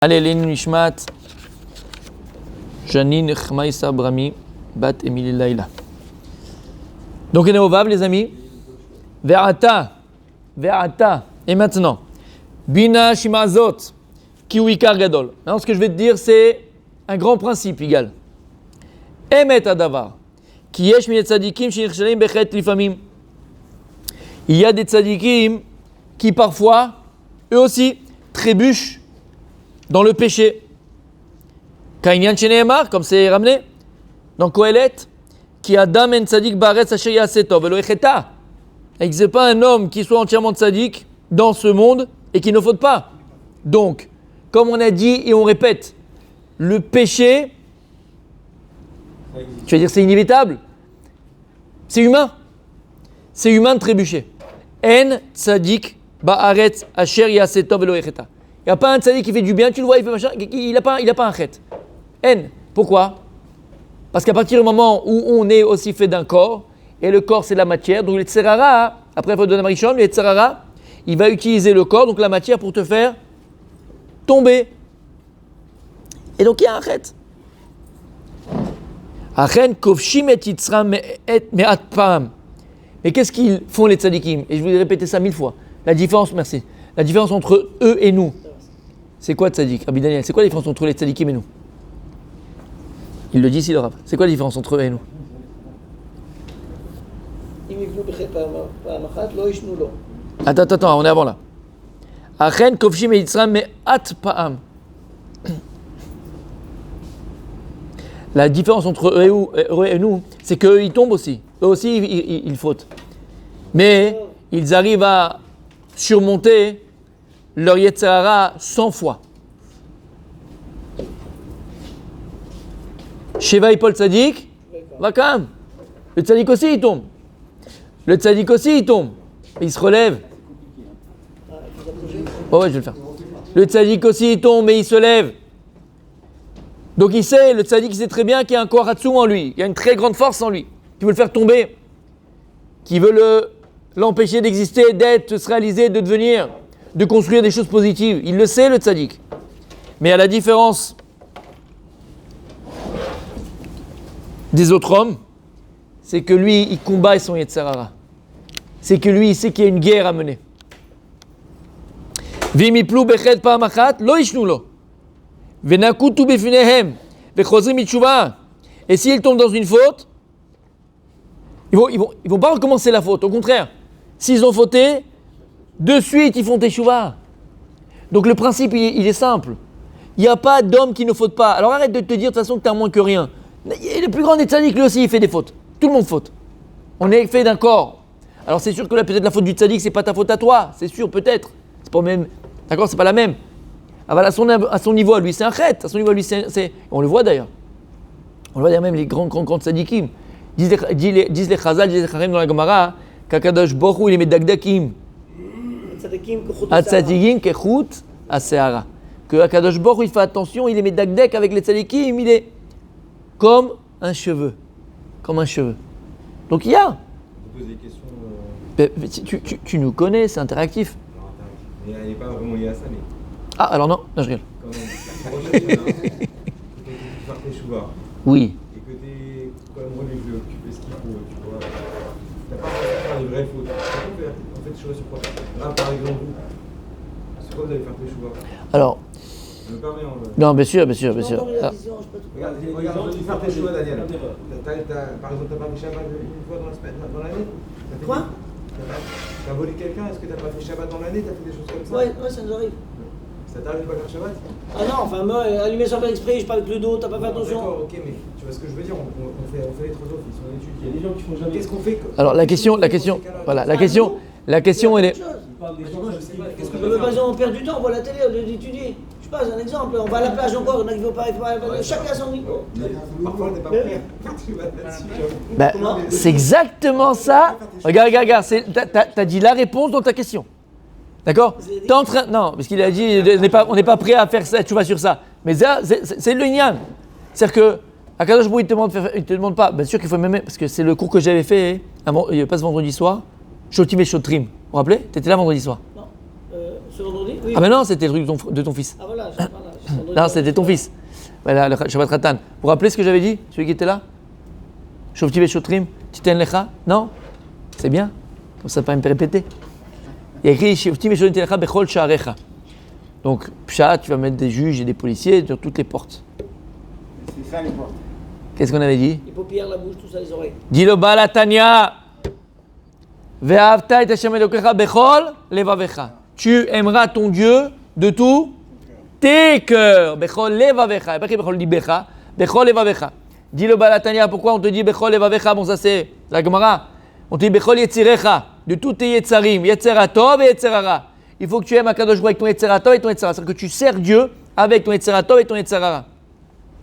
Allez, Lénine Nishmat, Janine Khmaïsa Brami, Bat Emily Laila. Donc, on est au Vav, les amis. Ve'ata. Et maintenant, Bina Shimazot, Kiwikar Gadol. Maintenant, ce que je vais te dire, c'est un grand principe égal. Emet Adavar. Ki yesh min tzadikim shenichshalim bechet lifamim. Il y a des tzadikim qui parfois, eux aussi, trébuchent dans le péché. Kainyan Sheneemar, comme c'est ramené dans Kohelet, qui Adam en tzadik baretz asher yaseh tov velo echeta. Et que c'est pas un homme qui soit entièrement tzadik dans ce monde et qui ne faute pas. Donc, comme on a dit et on répète, le péché, tu vas dire c'est inévitable, c'est humain. C'est humain de trébucher. En tzadik baretz asher yaseh tov velo echeta. Il n'y a pas un tzaddik qui fait du bien, tu le vois, il fait machin, il n'a pas un chet. N. Pourquoi? Parce qu'à partir du moment où on est aussi fait d'un corps, et le corps c'est la matière, donc le tzerara, après il faut donner Marichon, le tzerara, il va utiliser le corps, donc la matière, pour te faire tomber. Et donc il y a un chet. Achen kovshim et yitzra me'at pam. Mais qu'est-ce qu'ils font les tzaddikim? Et je vais répéter ça 1000 fois. La différence, merci. La différence entre eux et nous. C'est quoi tzaddik? Rabbi Daniel, c'est quoi la différence entre les tzaddikim et nous? Il le dit ici le Rav. C'est quoi la différence entre eux et nous? Attends, on est avant là. Achen kovshim et yitzram me'at pa'am. La différence entre eux et nous, c'est qu'eux ils tombent aussi. Eux aussi ils fautent. Mais ils arrivent à surmonter leur Yetzirara 100 fois. Sheva Paul Tzadik, va quand même. Le Tzadik aussi il tombe. Il se relève. Oh ouais, je vais le faire. Le Tzadik aussi il tombe, mais il se lève. Donc il sait, le Tzadik il sait très bien qu'il y a un Koharatsu en lui. Il y a une très grande force en lui. Qui veut le faire tomber. Qui veut l'empêcher d'exister, d'être, de se réaliser, de devenir, de construire des choses positives. Il le sait, le tzaddik. Mais à la différence des autres hommes, c'est que lui, il combat son Yetzirara. C'est que lui, il sait qu'il y a une guerre à mener. Vimiplu bechet pa'amachat, lo ishnu lo. Venakutu befinehem, vechozrim mitshuva. Et s'ils tombent dans une faute, ils vont pas recommencer la faute. Au contraire, s'ils ont fauté, de suite ils font teshuva. Donc le principe il est simple. Il n'y a pas d'homme qui ne faute pas. Alors arrête de te dire de toute façon que tu as moins que rien. Le plus grand des tzaddik, lui aussi il fait des fautes. Tout le monde faute. On est fait d'un corps. Alors c'est sûr que là peut-être la faute du tzaddik c'est pas ta faute à toi. C'est sûr peut-être. C'est pas même. D'accord, c'est pas la même. Ah, voilà, à son niveau à lui c'est un chet. À son niveau à lui c'est. On le voit d'ailleurs. On le voit d'ailleurs même les grands tzaddikim. Disent les Chazal, disent les Charim dans la Gemara, qu'Akadosh Baruch Hu il est medagdakim. Atzadikim kechut aseara. Que Akadosh Baruch Hu il fait attention, il est medagdak avec les tzadikim, il est comme un cheveu. Donc il y a. Tu nous connais, c'est interactif. Mais elle n'est pas vraiment liée à ça, mais. Ah alors non, je rigole. Oui. Tu fais ce qu'il faut, tu vois. T'as pas faire les vraies fautes. On fait des choix sur quoi? Là, par exemple, c'est quoi vous allez faire tes choix? Alors. Je me permets en. Non, bien sûr. Regarde, on dit faire tes choix, Daniel. Par exemple, t'as pas fait Shabbat une fois dans l'année? Quoi? T'as volé quelqu'un, est-ce que t'as pas fait Shabbat dans l'année? T'as fait des choses comme ça? Ouais, ça nous arrive. Ça t'arrive de pas faire Shabbat? Ah non, enfin, moi, allumer sans faire exprès, je parle avec le dos, t'as pas fait attention. D'accord, ok, mais tu vois ce que je veux dire, on fait les trosophies, on étudie. Il y a des gens qui font jamais. Qu'est-ce qu'on fait? Alors la question, elle est. On perd du temps, on voit la télé, on lieu d'étudier. Je sais pas, un exemple, on va à la plage encore, on a qui vont pas, chacun son niveau. Parfois on n'est pas prêt. C'est exactement ça. Regarde, t'as dit la réponse dans ta question. D'accord? T'es en train. Non, parce qu'il a dit on n'est pas prêt à faire ça, tu vas sur ça. Mais ça, c'est le nian. C'est-à-dire que Akadosh Baruch Hu il te demande pas. Bien sûr qu'il faut même, parce que c'est le cours que j'avais fait, pas ce vendredi soir. Shotim et Shotrim. Vous vous rappelez? T'étais là vendredi soir. Non. Ce vendredi? Oui. Ah ben non, c'était le truc de ton fils. Ah voilà, je sais pas là. Non, c'était ton fils. Voilà, le Shabbat Khatan. Vous vous rappelez ce que j'avais dit? Celui qui était là? Shovti Veshotrim, Titen Lecha? Non? C'est bien. Comme ça, pas me répéter. Il y a écrit Shovti Veshotrim Titen Lecha Bechol Sha'arecha. Donc, Pshat, tu vas mettre des juges et des policiers sur toutes les portes. C'est ça les portes. Qu'est-ce qu'on avait dit? Les paupières, la bouche, tout ça, les oreilles. Dis-le Balatania. Ve'avta et Hashem Elokecha Bechol Levavecha. Tu aimeras ton Dieu de tout tes cœurs. Bechol Levavecha. Et pas que Bechol Libecha. Bechol Levavecha. Dis-le Balatania. Pourquoi on te dit Bechol Levavecha? Bon, ça c'est la Gemara. On te dit Bechol Yetzirecha. De tous tes Yetzarim. Yetzeratov et Yetzerara. Il faut que tu aimes Akadosh Baruch Hu avec ton Yetzeratov et ton Yetzerara. C'est-à-dire que tu sers Dieu avec ton Yetzeratov et ton Yetzerara.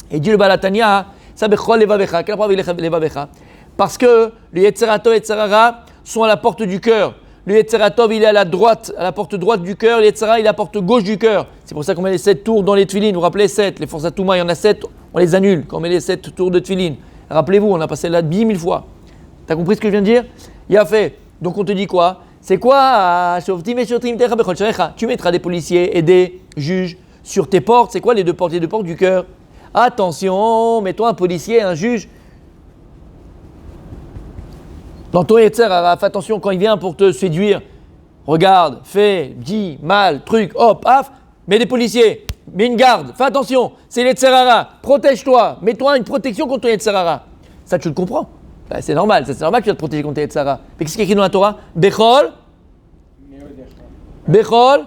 Et dis le Balatania, ça Bechol Levavecha. Quelle preuve il est Levavecha? Parce que le Yetzeratov et Yetzerara sont à la porte du cœur. Le Yetzeratov, il est à la droite, à la porte droite du cœur. Le Yetzerara, il est à la porte gauche du cœur. C'est pour ça qu'on met les 7 tours dans les tefilines. Vous vous rappelez 7, les forces à Touma, il y en a 7, on les annule quand on met les 7 tours de tefilines. Rappelez-vous, on a passé là 10 000 fois. T'as compris ce que je viens de dire? Il a fait. Donc on te dit quoi? C'est quoi? Tu mettras des policiers et des juges sur tes portes. C'est quoi les deux portes? Les deux portes du cœur. Attention, mets-toi un policier, un juge. Dans ton Yetzerara, fais attention quand il vient pour te séduire. Regarde, fais, dis, mal, truc, hop, paf. Mets des policiers, mets une garde. Fais attention, c'est Yetzerara. Protège-toi, mets-toi une protection contre ton Yetzerara. Ça, tu le comprends. Ben, c'est normal, c'est normal que tu vas te protéger contre Yetzerara. Mais qu'est-ce qui est écrit dans la Torah? Bechol. Bechol.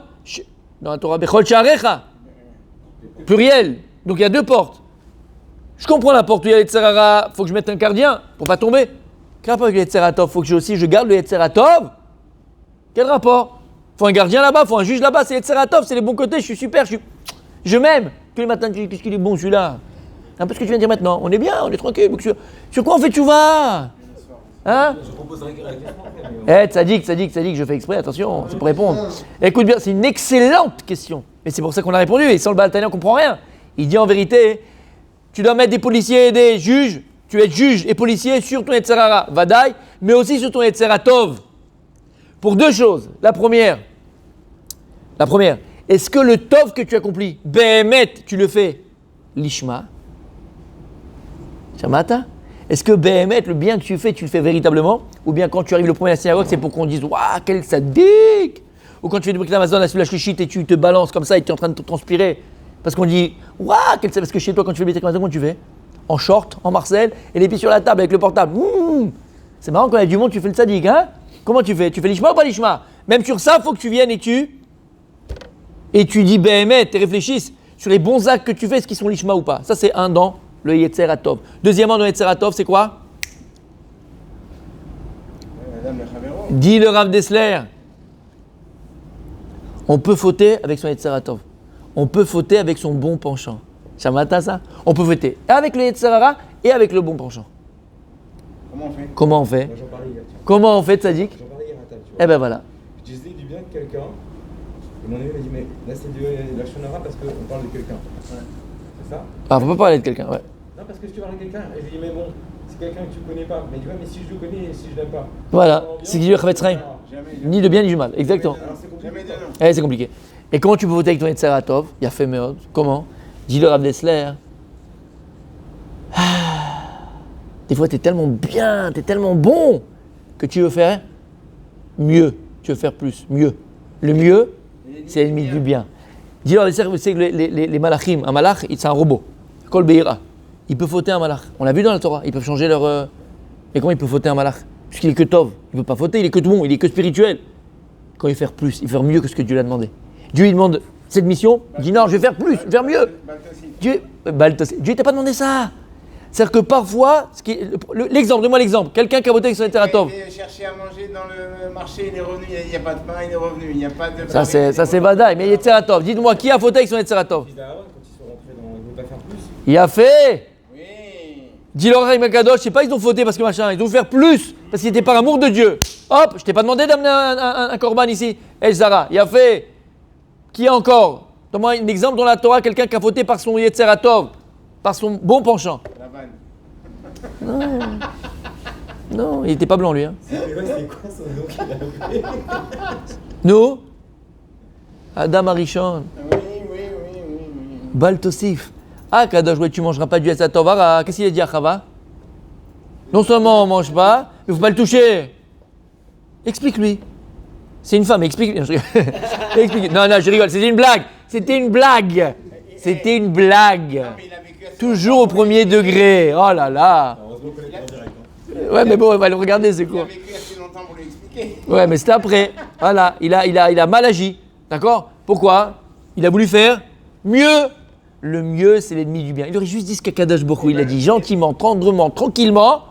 Dans la Torah, Bechol Sha'arecha. Pluriel. Donc il y a deux portes. Je comprends la porte où il y a Yetzerara, il faut que je mette un gardien pour pas tomber. Quel rapport avec le Yetzeratov? Il faut que je garde le Yetzeratov. Quel rapport? Il faut un gardien là-bas, il faut un juge là-bas, c'est Yetzeratov, c'est les bons côtés, je suis super, je m'aime. Tous les matins, qu'est-ce qu'il est bon celui-là? Un peu ce que tu viens de dire maintenant. On est bien, on est tranquille. Sur quoi on fait tchouva? Hein? Je proposerais que la question. Tzadik, je fais exprès, attention, c'est pour répondre. Écoute bien, c'est une excellente question. Mais c'est pour ça qu'on a répondu. Et sans le Baal Tanya, on ne comprend rien. Il dit en vérité, tu dois mettre des policiers et des juges. Tu vas être juge et policier sur ton Yetzerara, Vadaï, mais aussi sur ton Yetzeratov. Pour deux choses. La première, est-ce que le Tov que tu accomplis, Behemet, tu le fais Lishma? Shamata? Est-ce que Behemet, le bien que tu le fais véritablement? Ou bien quand tu arrives le premier à la synagogue, c'est pour qu'on dise waouh, quel sadique? Ou quand tu fais du Brit Hamazon, la shlichit et tu te balances comme ça et tu es en train de transpirer? Parce qu'on dit waouh, quel sadique? Parce que chez toi, quand tu fais le Brit Hamazon, comment tu fais? En short, en Marcel, et les pieds sur la table avec le portable. C'est marrant quand il y a du monde, tu fais le sadique, hein? Comment tu fais? Tu fais l'ishma ou pas l'ishma? Même sur ça, il faut que tu viennes et tu dis Behemet, et réfléchisses sur les bons actes que tu fais, est-ce qu'ils sont l'ishma ou pas? Ça, c'est un dans le Yetzeratov. Deuxièmement, dans le Yetzeratov, c'est quoi? Dit le Rav Dessler. On peut fauter avec son Yetzeratov. On peut fauter avec son bon penchant. Shamata ça? On peut fauter avec le Yetzerara et avec le bon penchant. Comment on fait? Moi, j'en parlais hier, tu vois. Comment on fait, Tzadik? J'en parlais hier à table, tu vois. Eh ben voilà. Je disais du bien de quelqu'un, et mon ami m'a dit, mais là c'est de la shonara parce qu'on parle de quelqu'un. Ouais. C'est ça? Ah, faut pas parler de quelqu'un, ouais. Non, parce que si tu parles de quelqu'un, et je lui dis, mais bon, c'est quelqu'un que tu connais pas. Mais tu vois, mais si je le connais et si je l'aime pas. Voilà, c'est qui dit le Chavetz Chaim. Ni de bien ni du mal, exactement. Eh, c'est compliqué. Et comment tu peux voter avec ton Yetzeratov? Il y a fait meod. Comment? Dit le Rav Dessler. Des fois, tu es tellement bien, tu es tellement bon que tu veux faire mieux. Tu veux faire plus, mieux. Le mieux, c'est l'ennemi du bien. Dis le Rav Dessler, vous savez que les malachim, un malach, c'est un robot. Kol Beira. Il peut fauter un malach. On l'a vu dans la Torah. Ils peuvent changer leur. Mais comment il peut fauter un malach? Puisqu'il est que tov. Il ne peut pas fauter, il est que bon, il est que spirituel. Quand il veut faire plus, il veut faire mieux que ce que Dieu lui a demandé. Dieu lui demande cette mission, il dit non, je vais faire plus, je vais faire mieux. Dieu ne t'a pas demandé ça. C'est-à-dire que parfois, l'exemple, donne-moi l'exemple. Quelqu'un qui a voté avec son Yetzeratov. Il est cherché à manger dans le marché, il est revenu, il n'y a pas de pain, il est revenu, il n'y a pas de. Ça c'est Vadaï, mais Yetzeratov. Dites-moi, qui a voté avec son Yetzeratov? Fils d'Aaron, quand ils sont rentrés dans. Ils ne veulent pas faire plus. Il a fait. Oui. Dis leur Raïm Kadosh, je sais pas, ils ont fauté parce que machin, ils ont faire plus, parce qu'ils étaient par amour de Dieu. Hop, je t'ai pas demandé d'amener un korban ici. El Zara, il a fait. Qui encore? Donne-moi un exemple dans la Torah, quelqu'un qui a fauté par son Yetzeratov, par son bon penchant. La vanne. Non, il n'était pas blanc lui. Hein. C'est quoi son nom qu'il a appelé? Nous, Adam Arishon. Oui. Bal Tosif. Ah, Kadosh, ouais, tu mangeras pas du Esatovara. Qu'est-ce qu'il a dit à Chava? Non seulement on mange pas, mais il faut pas le toucher. Explique-lui. C'est une femme, explique. Explique. Non, je rigole, c'était une blague. C'était une blague. C'était une blague. Toujours au premier degré. Oh là là. Heureusement qu'on est en direct. Ouais, mais bon, on va le regarder, c'est Il quoi. a vécu assez longtemps pour lui expliquer. Ouais, mais c'était après. Voilà, il a mal agi. D'accord? Pourquoi? Il a voulu faire mieux. Le mieux, c'est l'ennemi du bien. Il aurait juste dit ce qu'Akadosh Baruch Hu, il a dit gentiment, tendrement, tranquillement.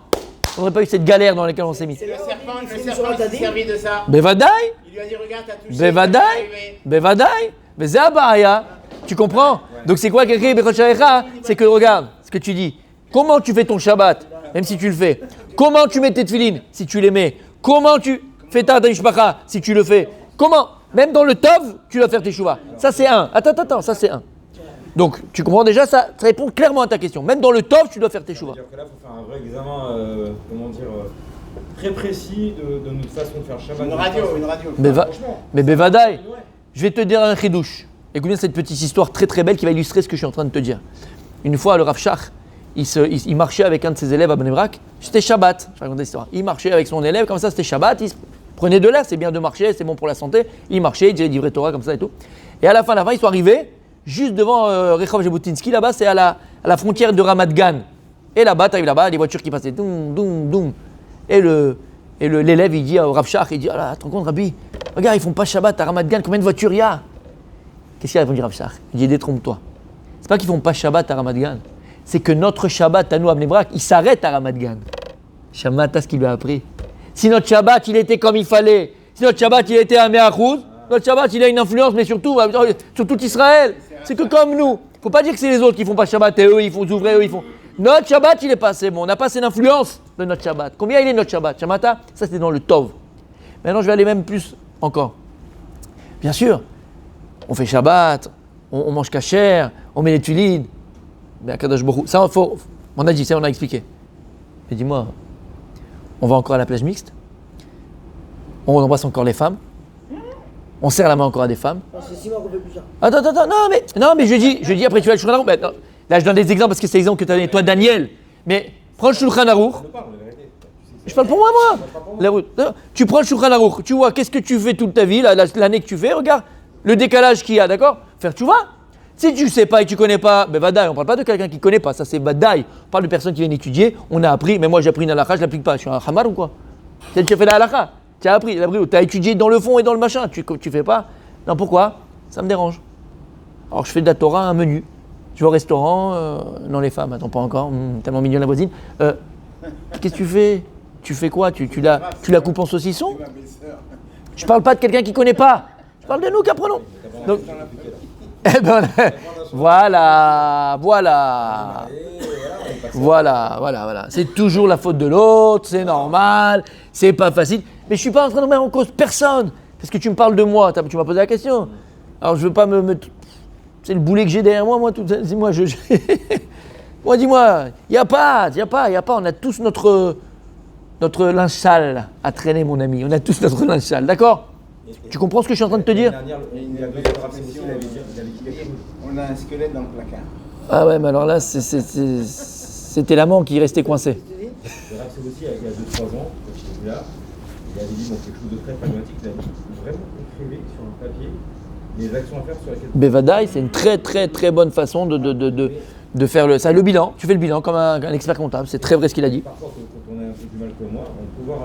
On n'aurait pas eu cette galère dans laquelle on s'est mis. Le serpent s'est servi de ça. Bevadaï, Il lui a dit regarde, t'as touché. Bevadaï, Bevadaï, Bezabaya. Tu comprends? Donc c'est quoi Kekri Bechocharecha? C'est que regarde ce que tu dis. Comment tu fais ton Shabbat, même si tu le fais? Comment tu mets tes tefilines, si tu les mets? Comment tu fais ta Mishpacha, si tu le fais? Comment? Même dans le Tov, tu dois faire tes Shuvah. Ça c'est un. Attends, ça c'est un. Donc, tu comprends déjà, ça répond clairement à ta question. Même dans le top, tu dois faire tes choix. C'est-à-dire que là, il faut faire un vrai examen, très précis de notre façon de faire Shabbat. Une radio. Mais Bevadaï, je vais te dire un chidouche. Écoute bien cette petite histoire très très belle qui va illustrer ce que je suis en train de te dire. Une fois, le Rav Shach, il marchait avec un de ses élèves à Bnei Brak. C'était Shabbat, je raconte l'histoire. Il marchait avec son élève, comme ça, c'était Shabbat. Il prenait de l'air, c'est bien de marcher, c'est bon pour la santé. Il marchait, il disait livré Torah comme ça et tout. Et à la fin, ils sont arrivés. Juste devant Rehov Jabotinsky, là-bas, c'est à la frontière de Ramat Gan. Et là-bas, tu arrives là-bas, des voitures qui passaient, doum, doum, doum. Et l'élève, il dit au Rav Shach, il dit, ah là, tu te rends compte, Rabbi, regarde, ils font pas Shabbat à Ramat Gan, combien de voitures il y a? Qu'est-ce qu'il a répondu Rav Shach? Il dit, détrompe-toi. C'est pas qu'ils font pas Shabbat à Ramat Gan, c'est que notre Shabbat à nous, à Bnei Brak, il s'arrête à Ramat Gan. Shamata, ce qu'il lui a appris. Si notre Shabbat, il était comme il fallait, si notre Shabbat, il était à Me'achouz, notre Shabbat, il a une influence, mais surtout sur tout Israël. C'est que comme nous. Faut pas dire que c'est les autres qui font pas Shabbat et eux, ils font ouvrir, eux, ils font. Notre Shabbat, il est pas assez bon. On n'a pas assez d'influence de notre Shabbat. Combien il est notre Shabbat? Shamata, ça c'est dans le Tov. Maintenant, je vais aller même plus encore. Bien sûr, on fait Shabbat, on mange kasher, on met les tulines. Mais à Kadosh Baruch Hu, ça, on a dit, ça, on a expliqué. Mais dis-moi, on va encore à la plage mixte? On embrasse encore les femmes? On serre la main encore à des femmes. Non, c'est 6 mois qu'on fait plus ça. Attends, non, mais je dis, après tu vas le Shulchan Aruch. Là, je donne des exemples parce que c'est l'exemple que tu as donné, toi, Daniel. Mais prends le Shulchan Aruch. Je parle pour moi. Tu prends le Shulchan Aruch, tu vois, qu'est-ce que tu fais toute ta vie, l'année que tu fais, regarde le décalage qu'il y a, d'accord? Faire, tu vois? Si tu ne sais pas et que tu ne connais pas, ben Vadaï, on ne parle pas de quelqu'un qui ne connaît pas, ça c'est Vadaï. On parle de personnes qui viennent étudier, on a appris, mais moi j'ai appris une halakha, je ne l'applique pas. Je suis un hamar ou quoi? C'est tu as fait la halakha. Tu as appris, tu as étudié dans le fond et dans le machin, tu fais pas. Non, pourquoi? Ça me dérange. Alors je fais de la Torah un menu. Je vais au restaurant, non les femmes, attends pas encore, tellement mignonne la voisine. Qu'est-ce que tu fais? Tu fais quoi? Tu la coupes en saucisson? Je parle pas de quelqu'un qui connaît pas. Je parle de nous qui apprenons. Donc, eh ben, voilà. C'est toujours la faute de l'autre, c'est normal, c'est pas facile. Mais je suis pas en train de mettre en cause personne. Parce que tu me parles de moi, tu m'as posé la question. Alors je veux pas c'est le boulet que j'ai derrière moi, dis-moi, moi dis-moi, y a pas, on a tous notre linge sale à traîner mon ami, on a tous notre linge sale, d'accord? Tu comprends ce que je suis en train de te dire? On a un squelette dans le placard. Ah ouais, mais alors là, c'était l'amant qui restait coincé. C'est vrai que c'est aussi, il y a 2-3 ans, quand j'étais là, il avait dit quelque chose de très pragmatique, il a dit vraiment écrivez sur un papier les actions à faire sur lesquelles... Bevadaï, c'est une très très très bonne façon de faire le bilan. Tu fais le bilan comme un expert comptable, c'est très vrai ce qu'il a dit. Parfois, quand on a un peu du mal comme moi, on peut voir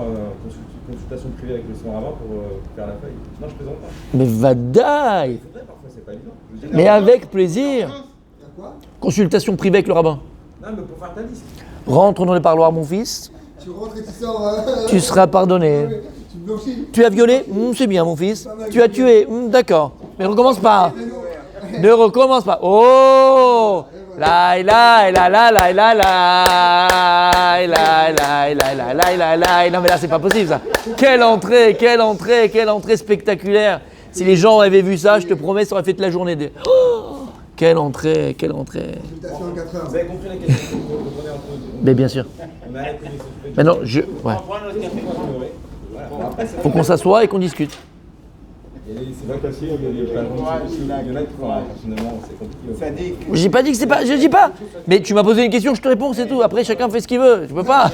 consultation privée avec le soin avant pour faire la feuille. Non, je plaisante pas. Mais Vadaï! Il faudrait, parfois, c'est pas évident. Mais avec plaisir. Consultation privée avec le rabbin. Non, mais pour faire ta liste. Rentre dans le parloir, mon fils. Tu rentres et tu sors. Tu seras pardonné. Tu blanchis. Tu as violé? C'est bien, mon fils. Tu as tué? D'accord. Mais recommence pas. Ne recommence pas. Oh! La la la la la la la la la la. Non mais là c'est pas possible ça. Quelle entrée spectaculaire. Si les gens avaient vu ça, je te promets, ça aurait fait toute la journée. Oh, quelle entrée. Consultation en 4 heures. Vous avez compris la question qu'on comprenait un peu. Mais bien sûr. On a la connexion. Maintenant, Voilà. Après, faut qu'on s'assoie et qu'on discute. C'est pas facile, il y a plein de gens aussi. Il y en a qui font, personnellement, c'est compliqué. Ça dit que J'ai pas dit que c'est pas. Je dis pas. Mais tu m'as posé une question, je te réponds, c'est tout. Après, chacun fait ce qu'il veut. Je peux pas.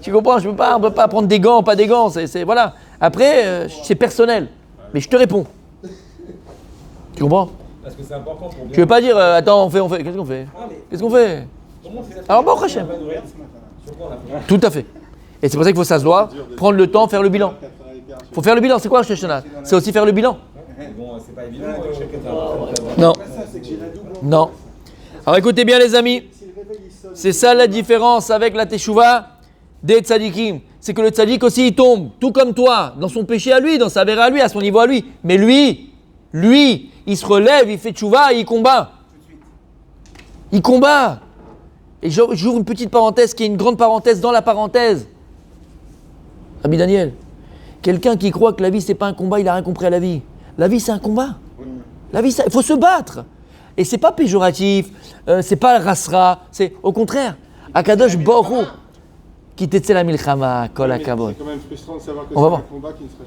Tu comprends? Je peux pas. On peut pas prendre des gants, pas des gants. Voilà. Après, c'est personnel. Mais je te réponds. Tu comprends? Parce que c'est important pour bien. Tu veux pas dire, attends, on fait. Qu'est-ce qu'on fait? Qu'est-ce qu'on fait? Comment on fait ça? Alors, bon, Hachem. Sur quoi on a fait? Tout à fait. Et c'est pour ça qu'il faut s'asseoir, prendre le temps, faire le bilan. Il faut faire le bilan. C'est quoi, Rosh Hashanah? C'est aussi faire le bilan. Bon, c'est pas évident. Non. Non. Alors écoutez bien les amis, c'est ça la différence avec la teshuva des tzadikim. C'est que le tzadik aussi il tombe, tout comme toi, dans son péché à lui, dans sa verre à lui, à son niveau à lui. Mais lui, il se relève, il fait teshuva et il combat. Il combat. Et j'ouvre une petite parenthèse qui est une grande parenthèse dans la parenthèse. Rabbi Daniel, quelqu'un qui croit que la vie c'est pas un combat, il a rien compris à la vie. La vie c'est un combat. La vie, il faut se battre. Et c'est pas péjoratif, c'est pas rasra, c'est au contraire. Akadosh Baruch Hu, qui t'etze la milchama, kol hakavod. C'est quand même frustrant de savoir que On va c'est voir. un combat qui ne sera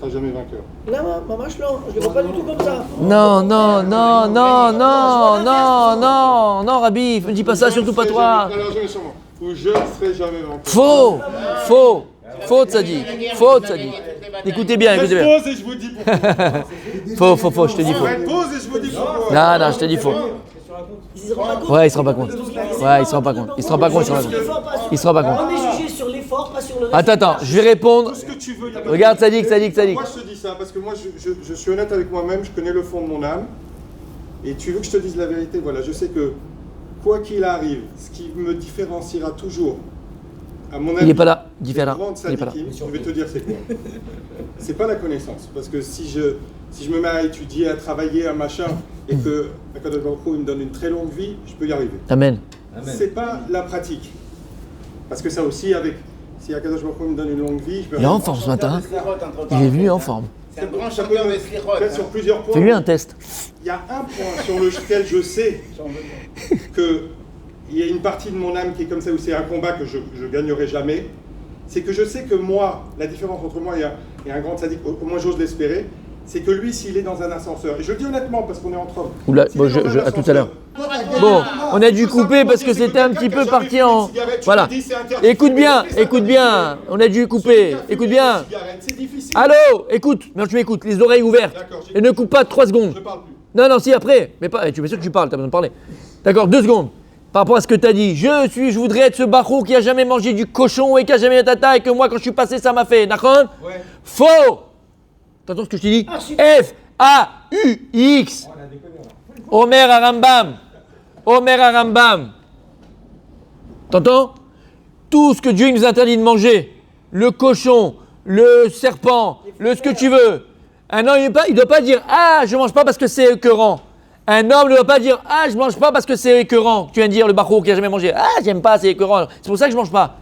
jamais vainqueur. Là, maman, je le vois pas du tout comme ça. Non, Rabbi, ne dis pas ça, surtout pas toi. Alors, je sûrement. Ou je ne serai jamais vainqueur. Faux, tzadi. Écoutez bien. Je pose et je vous dis pourquoi. Faux, je te dis faux. Je pose et je vous dis pourquoi. Non, je te dis faux. Ils se rendent pas compte. Ouais, il se rend pas compte. Il se rend pas compte. Il se rend pas compte. On est jugé sur l'effort, pas sur le reste. Attends, je vais répondre. Tout ce que tu veux. Regarde, Tzadik. Moi, je te dis ça parce que moi, je suis honnête avec moi-même, je connais le fond de mon âme. Et tu veux que je te dise la vérité? Voilà, je sais que quoi qu'il arrive, ce qui me différenciera toujours, à mon avis, Il n'est pas là, différent. il est pas là. Je vais te dire c'est quoi. C'est pas la connaissance. Parce que si je me mets à étudier, à travailler, à machin, et que Akadosh Baruch Hu me donne une très longue vie, je peux y arriver. Amen. C'est pas la pratique. Parce que ça aussi, si Akadosh Baruch Hu me donne une longue vie, je peux Il est en forme ce matin. Il est venu en forme. C'est un grand chanteur de slichot. Peut-être sur plusieurs points. Fais-lui un test. Il y a un point sur lequel je sais qu'il y a une partie de mon âme qui est comme ça, où c'est un combat que je gagnerai jamais. C'est que je sais que moi, la différence entre moi et un grand tzaddik, au moins j'ose l'espérer, c'est que lui, s'il est dans un ascenseur, et je le dis honnêtement parce qu'on est entre hommes. Oula, s'il est dans un à tout à l'heure. ascenseur, Bon, on a dû couper parce que c'était un petit peu parti en. Voilà. Écoute bien. On a dû couper. Écoute bien. C'est difficile. Allô, écoute. Non, tu m'écoutes, les oreilles ouvertes. D'accord, Et ne coupe pas 3 secondes. Je parle plus. Non, si, après. Mais pas. Tu es sûr que tu parles, tu as besoin de parler. D'accord, 2 secondes. Par rapport à ce que tu as dit, je voudrais être ce barou qui a jamais mangé du cochon et qui a jamais eu tata et que moi, quand je suis passé, ça m'a fait. D'accord? Ouais. Faux. T'entends ce que je te dis? F-A-U-X. Omer Arambam. T'entends? Tout ce que Dieu nous interdit de manger, le cochon, le serpent, ce que tu veux. Un homme, il ne doit pas dire « Ah, je ne mange pas parce que c'est écœurant ». Un homme ne doit pas dire « Ah, je ne mange pas parce que c'est écœurant ». Tu viens de dire le barou qui n'a jamais mangé « Ah, j'aime pas, c'est écœurant, c'est pour ça que je ne mange pas ».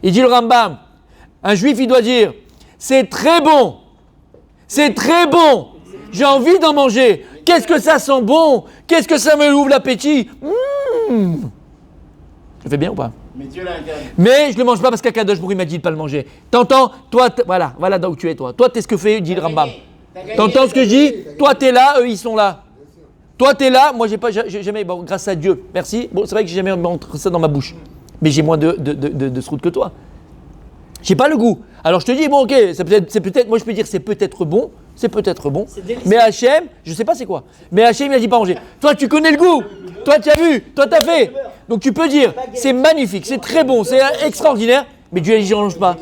Il dit le Rambam, un juif, il doit dire « C'est très bon, j'ai envie d'en manger. Qu'est-ce que ça sent bon, qu'est-ce que ça me ouvre l'appétit. Je fais bien ou pas? Mais Dieu l'a interdit. Mais je ne le mange pas parce qu'Akadosh Baruch Hu m'a dit de ne pas le manger. T'entends? Toi, voilà là où tu es, toi. Toi, t'es ce que fait, dit le Rambam. T'entends ce que je dis? Toi, t'es là, eux, ils sont là. Toi, t'es là, moi, j'ai jamais, bon, grâce à Dieu, merci. Bon, c'est vrai que j'ai jamais montré ça dans ma bouche. Mais j'ai moins de sroute que toi. J'ai pas le goût. Alors, je te dis, bon, ok, c'est peut-être, moi, je peux dire, c'est peut-être bon. Mais Hachem, je sais pas c'est quoi. Mais Hachem, il a dit pas manger. Toi, tu connais le goût. Toi, tu as vu. Toi, tu as fait. Donc, tu peux dire, c'est magnifique, c'est très bon, c'est extraordinaire. Mais Dieu, il dit, j'en mange pas.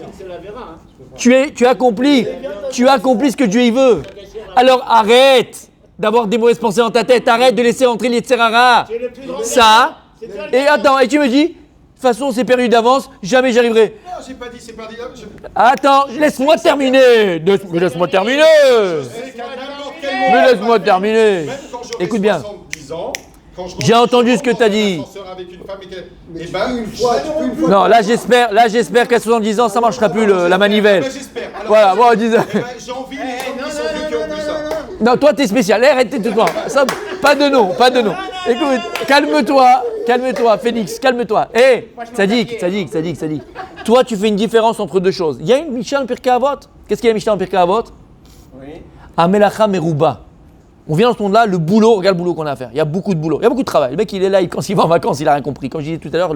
Tu accomplis ce que Dieu, il veut. Alors, arrête d'avoir des mauvaises pensées dans ta tête. Arrête de laisser entrer les tserara. Ça. Et attends, et tu me dis, de toute façon, c'est perdu d'avance, jamais j'y arriverai. Non, j'ai pas dit c'est perdu. Attends, laisse-moi terminer. Laisse-moi terminer. Mais laisse-moi terminer. Écoute bien. J'ai entendu ce que tu as dit. Non, là j'espère qu'à 70 ans, ça ne marchera plus la manivelle. Voilà, bon, disons. J'ai envie qui ont vu ça. Non, toi, t'es spécial. Arrête, tais-toi. Pas de nom. Écoute, calme-toi, Félix, calme-toi. Sadik. Toi, tu fais une différence entre deux choses. Il y a une Mishnah, Pirkei Avot. Qu'est-ce qu'il y a Mishnah en Pirkei Avot? Oui. Amelacha meruba. On vient dans ce monde-là, le boulot, regarde le boulot qu'on a à faire. Il y a beaucoup de boulot, il y a beaucoup de travail. Le mec, il est là, quand il va en vacances, il a rien compris. Comme je disais tout à l'heure,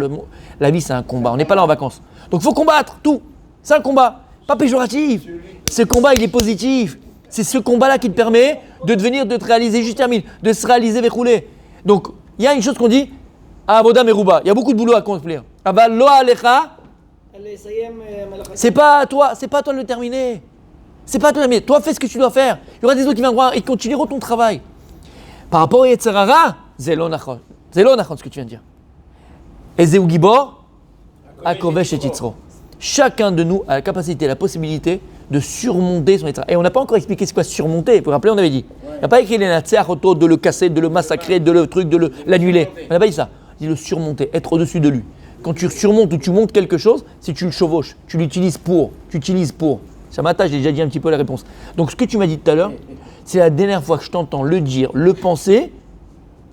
la vie, c'est un combat. On n'est pas là en vacances. Donc, il faut combattre tout. C'est un combat, pas péjoratif. Ce combat, il est positif. C'est ce combat-là qui te permet de devenir, de te réaliser, juste termine, de se réaliser verroulé. Donc, il y a une chose qu'on dit, Avoda meruba. Il y a beaucoup de boulot à accomplir. Aval lo alecha. C'est pas à toi de le terminer. C'est pas à toi de le terminer. Toi, fais ce que tu dois faire. Il y aura des autres qui viendront et continueront ton travail. Par rapport au Yetzer Hara, c'est lo nachon. C'est lo nachon ce que tu viens de dire. Ezeu Gibor, Akovesh et Yitzro. Chacun de nous a la capacité, la possibilité de surmonter son Yetzer Hara. Et on n'a pas encore expliqué ce qu'est surmonter. Vous vous rappelez, on avait dit. Il n'y a pas écrit les Natseach auto de le casser, de le massacrer, de le truc, de l'annuler. On n'a pas dit ça. On dit le surmonter, être au-dessus de lui. Quand tu surmontes ou tu montes quelque chose, c'est tu le chevauches, tu l'utilises pour, Ça m'attache, j'ai déjà dit un petit peu la réponse. Donc ce que tu m'as dit tout à l'heure, c'est la dernière fois que je t'entends le dire, le penser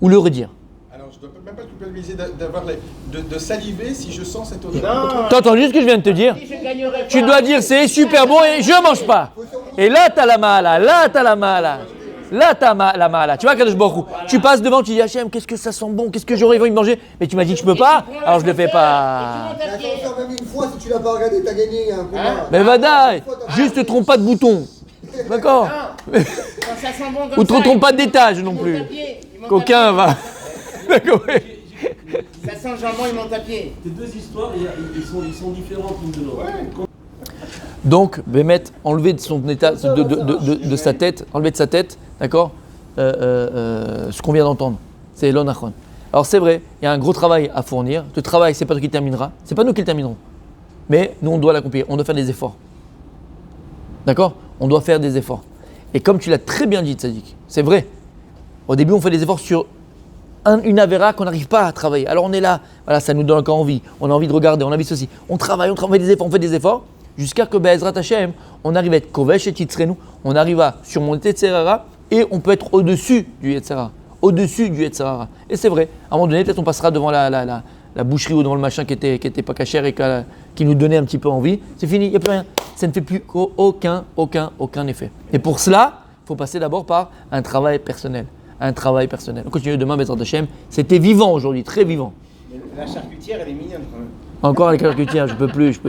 ou le redire. Alors je ne dois même pas te culpabiliser de saliver si je sens cette odeur. Non. T'as entendu ce que je viens de te dire? Si je gagnerais pas. Tu dois dire c'est super bon et je mange pas. Et là t'as la mala, Là t'as la mala. Tu vois Kadosh Baruch Hu, tu passes devant, tu dis Hachem, qu'est-ce que ça sent bon, qu'est-ce que j'aurais envie de manger? Mais tu m'as dit que je peux pas, alors je le fais pas. Mais attention, même une fois, si tu l'as pas regardé, t'as gagné un combat. Mais vadaï, juste te trompe pas de bouton. D'accord? Quand ça sent bon comme Ou te ça, trompe pas d'étage non il monte plus. à pied, il monte à Qu'aucun pied. va. D'accord, oui. Ça sent le jambon, il monte à pied. Tes deux histoires, ils sont différentes l'une de l'autre. Donc, Bémet, enlever de son état, de sa tête, enlever de sa tête, d'accord, ce qu'on vient d'entendre, c'est l'onachon. Alors c'est vrai, il y a un gros travail à fournir. Ce travail, c'est pas toi qui le terminera, c'est pas nous qui le terminerons. Mais nous, on doit l'accomplir, on doit faire des efforts. D'accord? On doit faire des efforts. Et comme tu l'as très bien dit, Tzadik, c'est vrai. Au début, on fait des efforts sur une avéra qu'on n'arrive pas à travailler. Alors on est là, voilà, ça nous donne encore envie. On a envie de regarder, on a envie de ceci. On travaille on fait des efforts. Jusqu'à que Be'ezrat Hashem, on arrive à être Kovesh et Titzrenu, on arrive à surmonter Yetzer Hara et on peut être au-dessus du Yetzer Hara. Au-dessus du Yetzer Hara. Et c'est vrai, à un moment donné, peut-être on passera devant la boucherie ou devant le machin qui était pas cachère et qui nous donnait un petit peu envie. C'est fini, il n'y a plus rien. Ça ne fait plus aucun effet. Et pour cela, il faut passer d'abord par un travail personnel. On continue demain, Be'ezrat Hashem. C'était vivant aujourd'hui, très vivant. Mais la charcutière, elle est mignonne quand même. Encore avec la charcutière, je peux plus.